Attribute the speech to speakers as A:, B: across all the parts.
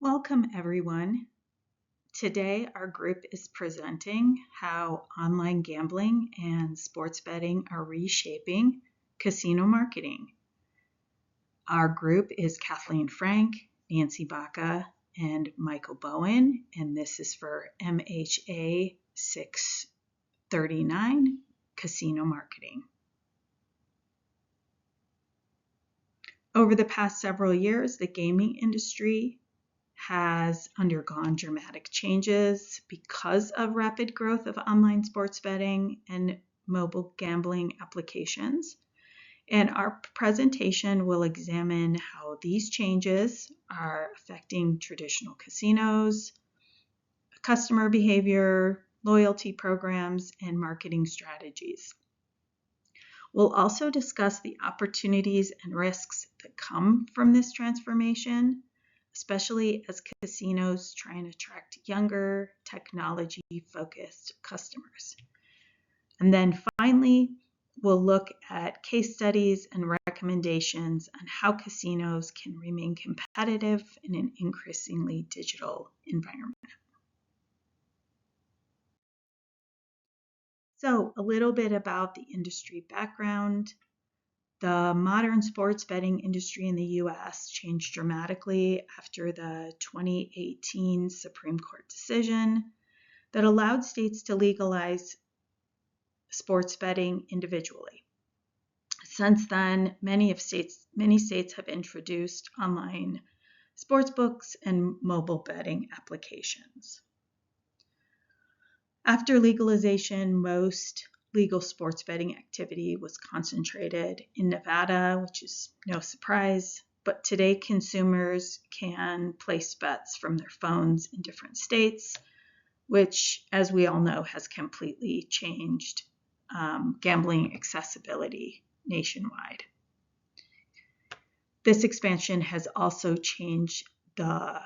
A: Welcome, everyone. Today, our group is presenting how online gambling and sports betting are reshaping casino marketing. Our group is Kathleen Frank, Nancy Baca, and Michael Bowen, and this is for MHA639 Casino Marketing. Over the past several years, the gaming industry has undergone dramatic changes because of rapid growth of online sports betting and mobile gambling applications. And our presentation will examine how these changes are affecting traditional casinos, customer behavior, loyalty programs, and marketing strategies. We'll also discuss the opportunities and risks that come from this transformation, especially as casinos try and attract younger, technology-focused customers. And then finally, we'll look at case studies and recommendations on how casinos can remain competitive in an increasingly digital environment. So, a little bit about the industry background. The modern sports betting industry in the US changed dramatically after the 2018 Supreme Court decision that allowed states to legalize sports betting individually. Since then, many states have introduced online sports books and mobile betting applications. After legalization, most legal sports betting activity was concentrated in Nevada, which is no surprise, but today consumers can place bets from their phones in different states, which, as we all know, has completely changed gambling accessibility nationwide. This expansion has also changed the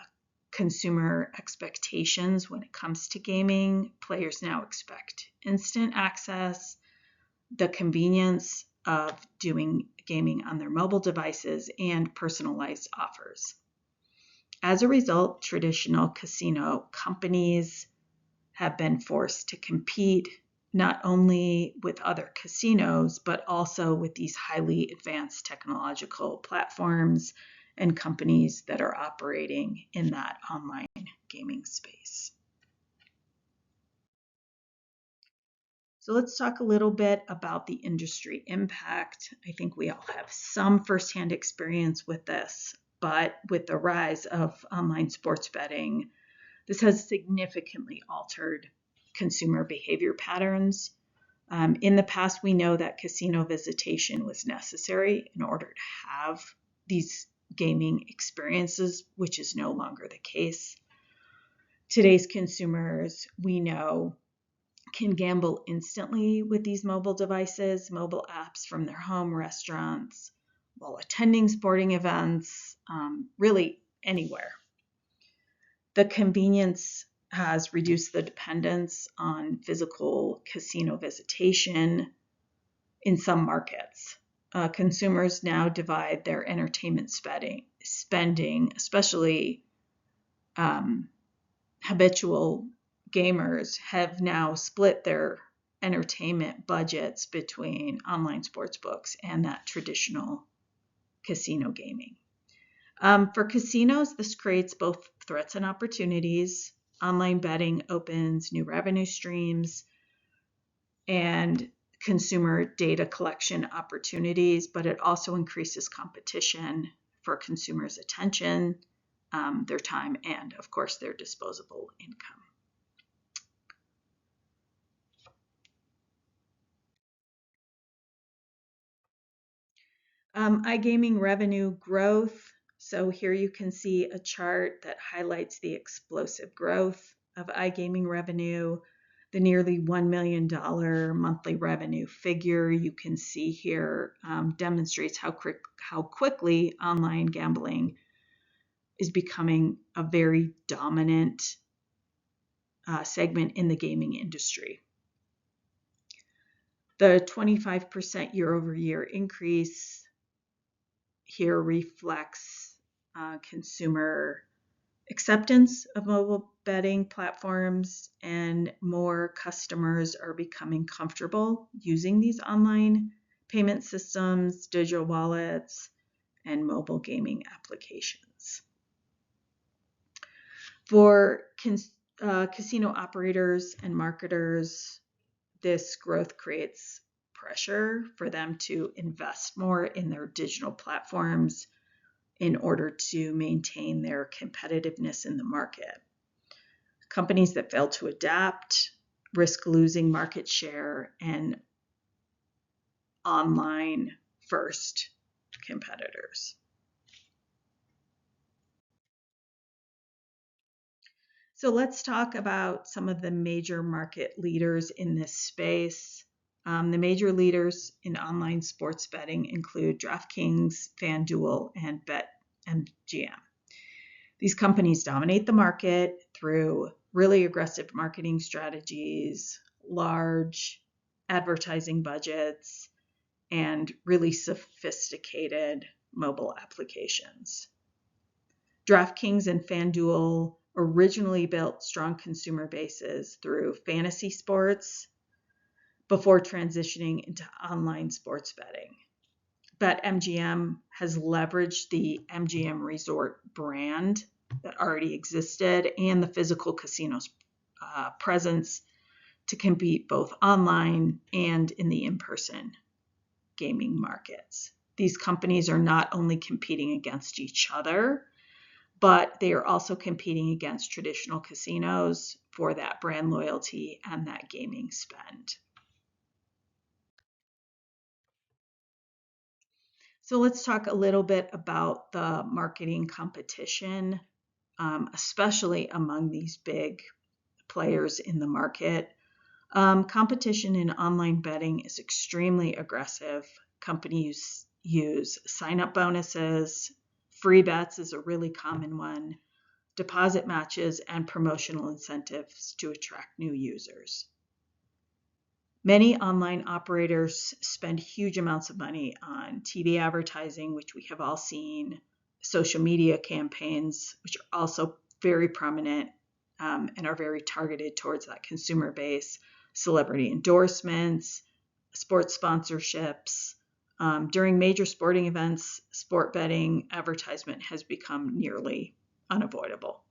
A: consumer expectations when it comes to gaming. Players now expect instant access, the convenience of doing gaming on their mobile devices, and personalized offers. As a result, traditional casino companies have been forced to compete not only with other casinos, but also with these highly advanced technological platforms and companies that are operating in that online gaming space. So let's talk a little bit about the industry impact. I think we all have some firsthand experience with this, but with the rise of online sports betting, this has significantly altered consumer behavior patterns. In the past, we know that casino visitation was necessary in order to have these gaming experiences, which is no longer the case. Today's consumers, we know, can gamble instantly with these mobile devices, mobile apps from their home restaurants, while attending sporting events, really anywhere. The convenience has reduced the dependence on physical casino visitation in some markets. Consumers now divide their entertainment spending, especially habitual gamers have now split their entertainment budgets between online sports books and that traditional casino gaming. For casinos, this creates both threats and opportunities. Online betting opens new revenue streams and consumer data collection opportunities, but it also increases competition for consumers' attention, their time, and of course, their disposable income. iGaming revenue growth. So here you can see a chart that highlights the explosive growth of iGaming revenue, the nearly $1 million monthly revenue figure you can see here demonstrates how quickly online gambling is becoming a very dominant segment in the gaming industry. The 25% year-over-year increase here reflects consumer Acceptance of mobile betting platforms and more customers are becoming comfortable using these online payment systems, digital wallets, and mobile gaming applications. For casino operators and marketers, this growth creates pressure for them to invest more in their digital platforms in order to maintain their competitiveness in the market. Companies that fail to adapt risk losing market share and online first competitors. So let's talk about some of the major market leaders in this space. The major leaders in online sports betting include DraftKings, FanDuel, and BetMGM. These companies dominate the market through really aggressive marketing strategies, large advertising budgets, and really sophisticated mobile applications. DraftKings and FanDuel originally built strong consumer bases through fantasy sports before transitioning into online sports betting. BetMGM has leveraged the MGM Resort brand that already existed and the physical casino's presence to compete both online and in the in-person gaming markets. These companies are not only competing against each other, but they are also competing against traditional casinos for that brand loyalty and that gaming spend. So let's talk a little bit about the marketing competition, especially among these big players in the market. Competition in online betting is extremely aggressive. Companies use sign-up bonuses, free bets is a really common one, deposit matches, and promotional incentives to attract new users. Many online operators spend huge amounts of money on TV advertising, which we have all seen, social media campaigns, which are also very prominent and are very targeted towards that consumer base, celebrity endorsements, sports sponsorships. During major sporting events, sport betting advertisement has become nearly unavoidable.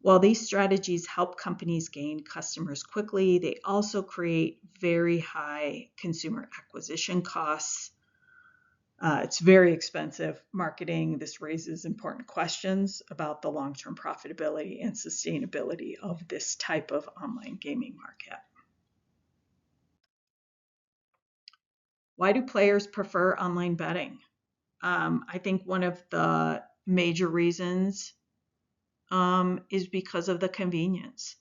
A: While these strategies help companies gain customers quickly, they also create very high consumer acquisition costs. It's very expensive marketing. This raises important questions about the long-term profitability and sustainability of this type of online gaming market. Why do players prefer online betting? I think one of the major reasons is because of the convenience.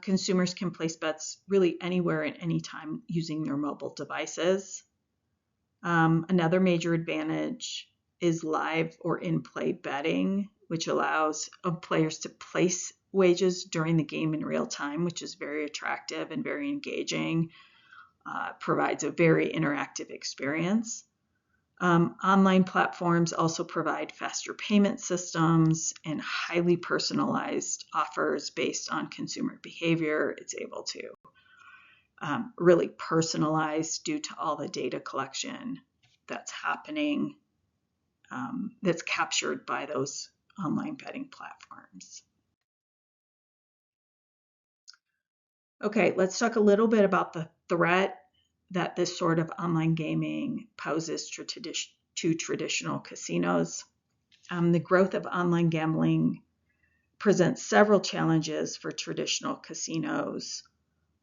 A: Consumers can place bets really anywhere at any time using their mobile devices. Another major advantage is live or in-play betting, which allows players to place wagers during the game in real time, which is very attractive and very engaging, provides a very interactive experience. Online platforms also provide faster payment systems and highly personalized offers based on consumer behavior. It's able to really personalize due to all the data collection that's happening, that's captured by those online betting platforms. Okay, let's talk a little bit about the threat that this sort of online gaming poses to traditional casinos. The growth of online gambling presents several challenges for traditional casinos.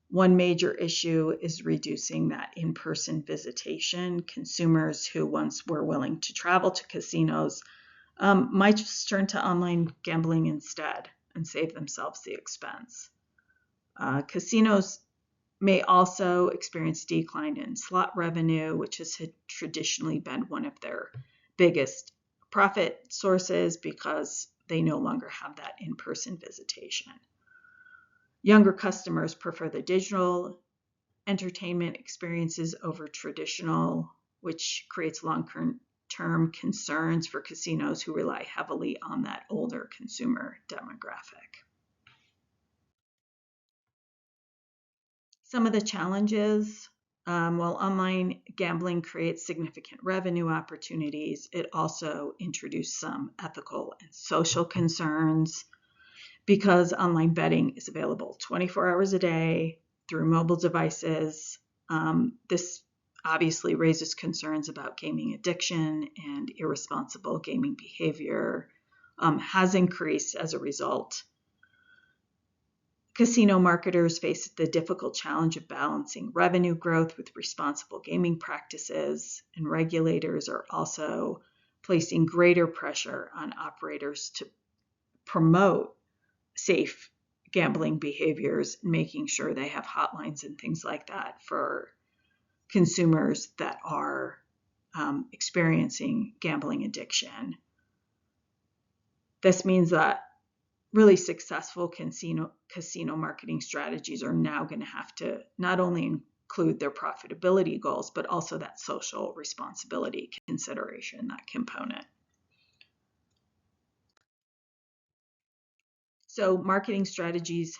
A: One major issue is reducing that in-person visitation. Consumers who once were willing to travel to casinos might just turn to online gambling instead and save themselves the expense. Casinos may also experience decline in slot revenue, which has traditionally been one of their biggest profit sources because they no longer have that in-person visitation. Younger customers prefer the digital entertainment experiences over traditional, which creates long-term long-term concerns for casinos who rely heavily on that older consumer demographic. Some of the challenges, while online gambling creates significant revenue opportunities, it also introduced some ethical and social concerns because online betting is available 24 hours a day through mobile devices. This obviously raises concerns about gaming addiction, and irresponsible gaming behavior has increased as a result. Casino marketers face the difficult challenge of balancing revenue growth with responsible gaming practices, and regulators are also placing greater pressure on operators to promote safe gambling behaviors, making sure they have hotlines and things like that for consumers that are experiencing gambling addiction. This means that really successful casino marketing strategies are now going to have to not only include their profitability goals, but also that social responsibility consideration, that component. So marketing strategies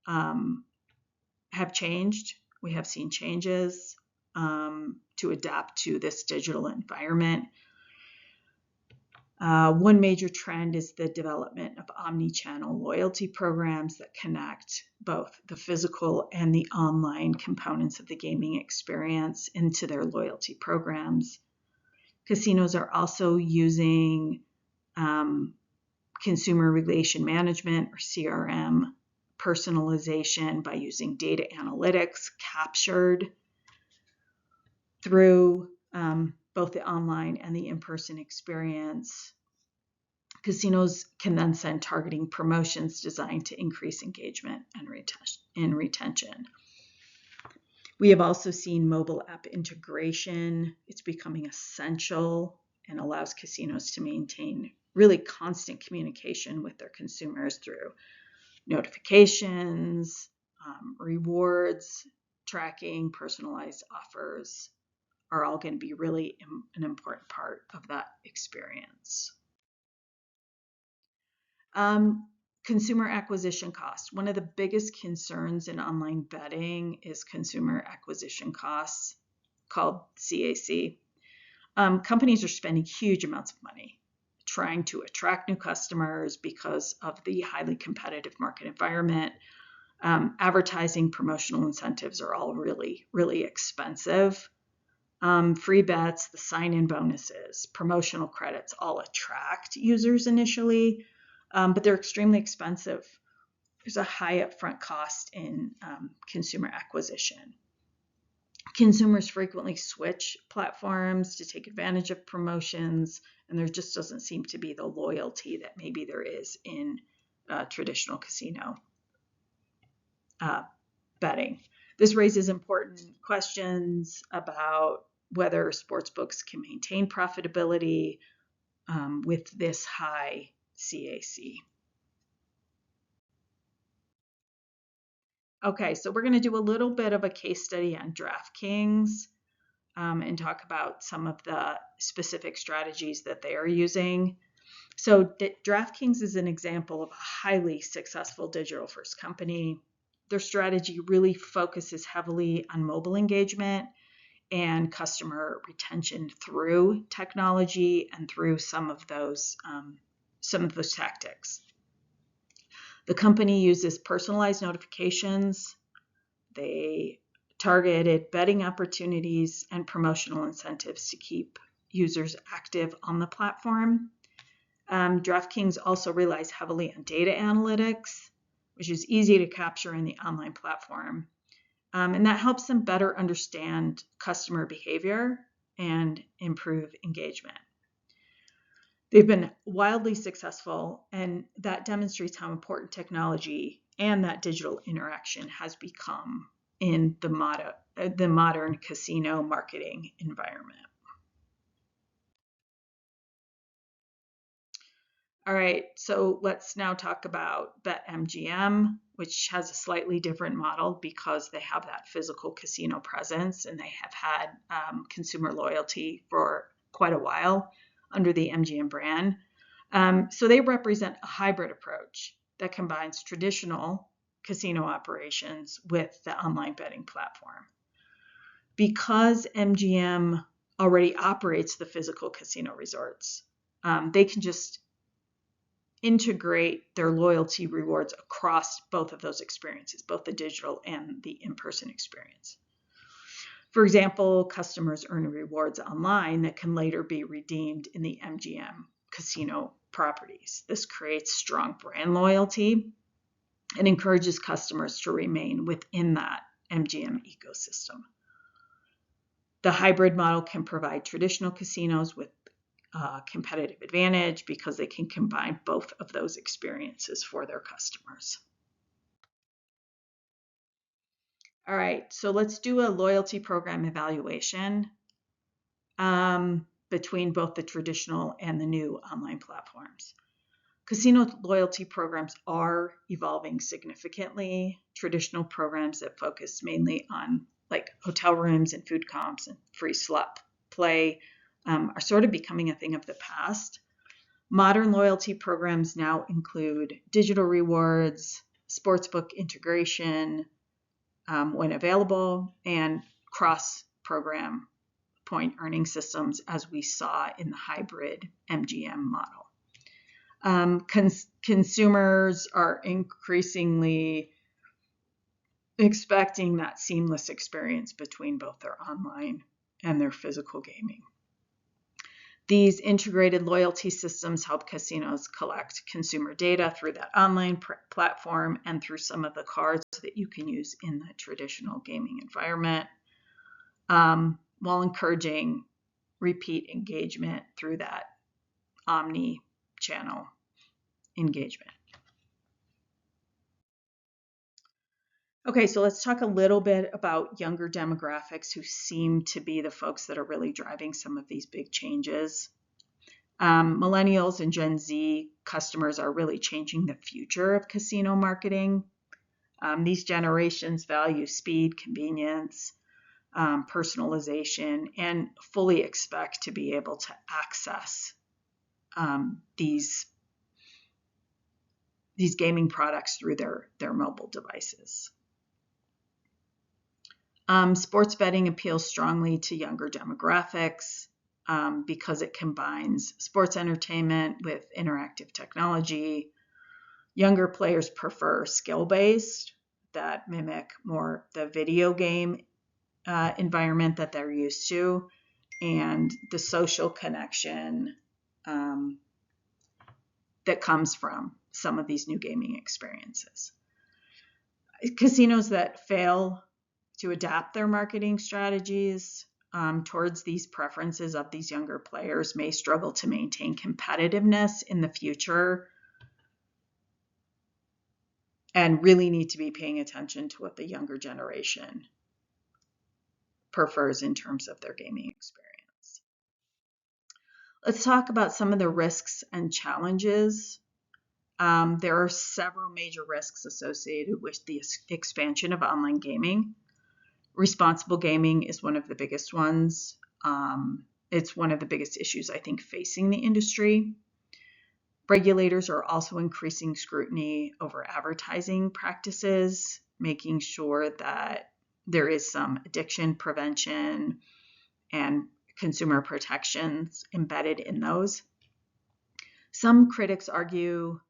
A: have changed. We have seen changes to adapt to this digital environment. One major trend is the development of omni-channel loyalty programs that connect both the physical and the online components of the gaming experience into their loyalty programs. Casinos are also using consumer relation management, or CRM, personalization by using data analytics captured through both the online and the in-person experience. Casinos can then send targeting promotions designed to increase engagement and retention. We have also seen mobile app integration. It's becoming essential and allows casinos to maintain really constant communication with their consumers through notifications, rewards, tracking, personalized offers are all going to be really an important part of that experience. Consumer acquisition costs. One of the biggest concerns in online betting is consumer acquisition costs, called CAC. Companies are spending huge amounts of money trying to attract new customers because of the highly competitive market environment. Advertising, promotional incentives are all really, really expensive. Free bets, the sign-in bonuses, promotional credits all attract users initially, but they're extremely expensive. There's a high upfront cost in consumer acquisition. Consumers frequently switch platforms to take advantage of promotions, and there just doesn't seem to be the loyalty that maybe there is in traditional casino betting. This raises important questions about whether sportsbooks can maintain profitability with this high CAC. Okay, so we're going to do a little bit of a case study on DraftKings and talk about some of the specific strategies that they are using. So DraftKings is an example of a highly successful digital-first company. Their strategy really focuses heavily on mobile engagement and customer retention through technology and through some of those tactics. The company uses personalized notifications. They targeted betting opportunities and promotional incentives to keep users active on the platform. DraftKings also relies heavily on data analytics, which is easy to capture in the online platform. And that helps them better understand customer behavior and improve engagement. They've been wildly successful, and that demonstrates how important technology and that digital interaction has become in the modern casino marketing environment. All right, so let's now talk about BetMGM, which has a slightly different model because they have that physical casino presence and they have had consumer loyalty for quite a while under the MGM brand. So they represent a hybrid approach that combines traditional casino operations with the online betting platform. Because MGM already operates the physical casino resorts, they can just integrate their loyalty rewards across both of those experiences, both the digital and the in-person experience. For example, customers earn rewards online that can later be redeemed in the MGM casino properties. This creates strong brand loyalty and encourages customers to remain within that MGM ecosystem. The hybrid model can provide traditional casinos with competitive advantage because they can combine both of those experiences for their customers. All right, so let's do a loyalty program evaluation between both the traditional and the new online platforms. Casino loyalty programs are evolving significantly. Traditional programs that focus mainly on like hotel rooms and food comps and free slot play are sort of becoming a thing of the past. Modern loyalty programs now include digital rewards, sportsbook integration when available, and cross-program point earning systems as we saw in the hybrid MGM model. Consumers are increasingly expecting that seamless experience between both their online and their physical gaming. These integrated loyalty systems help casinos collect consumer data through that online platform and through some of the cards that you can use in the traditional gaming environment, while encouraging repeat engagement through that omni-channel engagement. Okay, so let's talk a little bit about younger demographics who seem to be the folks that are really driving some of these big changes. Millennials and Gen Z customers are really changing the future of casino marketing. These generations value speed, convenience, personalization, and fully expect to be able to access these gaming products through their mobile devices. Sports betting appeals strongly to younger demographics because it combines sports entertainment with interactive technology. Younger players prefer skill-based that mimic more the video game environment that they're used to, and the social connection that comes from some of these new gaming experiences. Casinos that fail to adapt their marketing strategies towards these preferences of these younger players may struggle to maintain competitiveness in the future and really need to be paying attention to what the younger generation prefers in terms of their gaming experience. Let's talk about some of the risks and challenges. There are several major risks associated with the expansion of online gaming. Responsible gaming is one of the biggest ones. It's one of the biggest issues, I think, facing the industry. Regulators are also increasing scrutiny over advertising practices, making sure that there is some addiction prevention and consumer protections embedded in those. Some critics argue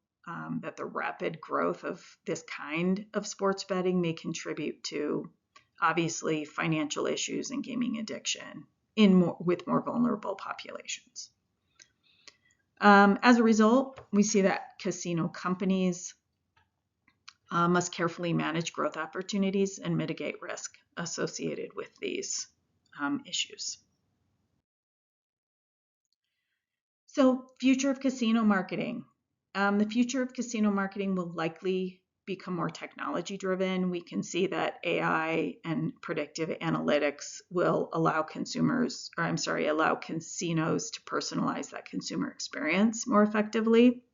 A: that the rapid growth of this kind of sports betting may contribute to, obviously, financial issues and gaming addiction with more vulnerable populations. As a result, we see that casino companies must carefully manage growth opportunities and mitigate risk associated with these issues. So, future of casino marketing. The future of casino marketing will likely become more technology driven. We can see that AI and predictive analytics will allow casinos to personalize that consumer experience more effectively.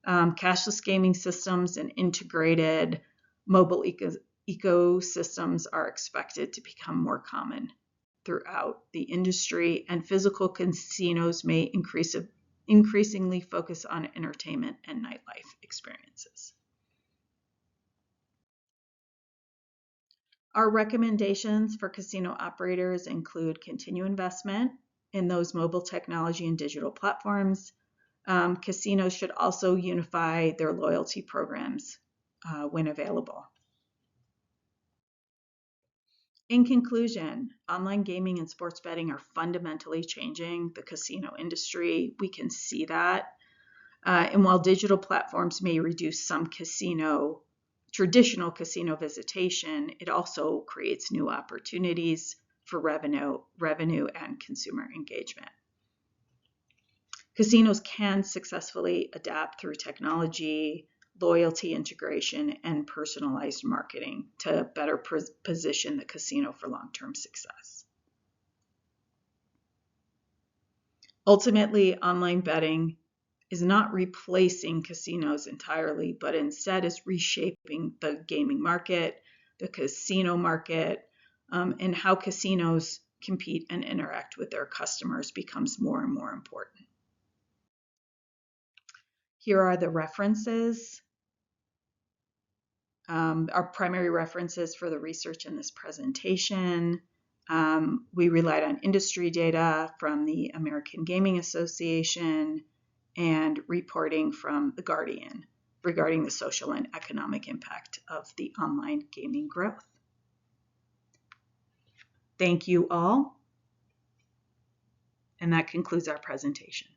A: Cashless gaming systems and integrated mobile ecosystems are expected to become more common throughout the industry, and physical casinos may increasingly focus on entertainment and nightlife experiences. Our recommendations for casino operators include continued investment in those mobile technology and digital platforms. Casinos should also unify their loyalty programs when available. In conclusion, online gaming and sports betting are fundamentally changing the casino industry. We can see that. And while digital platforms may reduce some traditional casino visitation, it also creates new opportunities for revenue and consumer engagement. Casinos can successfully adapt through technology, loyalty integration, and personalized marketing to better position the casino for long-term success. Ultimately, online betting is not replacing casinos entirely, but instead is reshaping the gaming market, the casino market, and how casinos compete and interact with their customers becomes more and more important. Here are the references, our primary references for the research in this presentation. We relied on industry data from the American Gaming Association and reporting from The Guardian regarding the social and economic impact of the online gaming growth. Thank you all, and that concludes our presentation.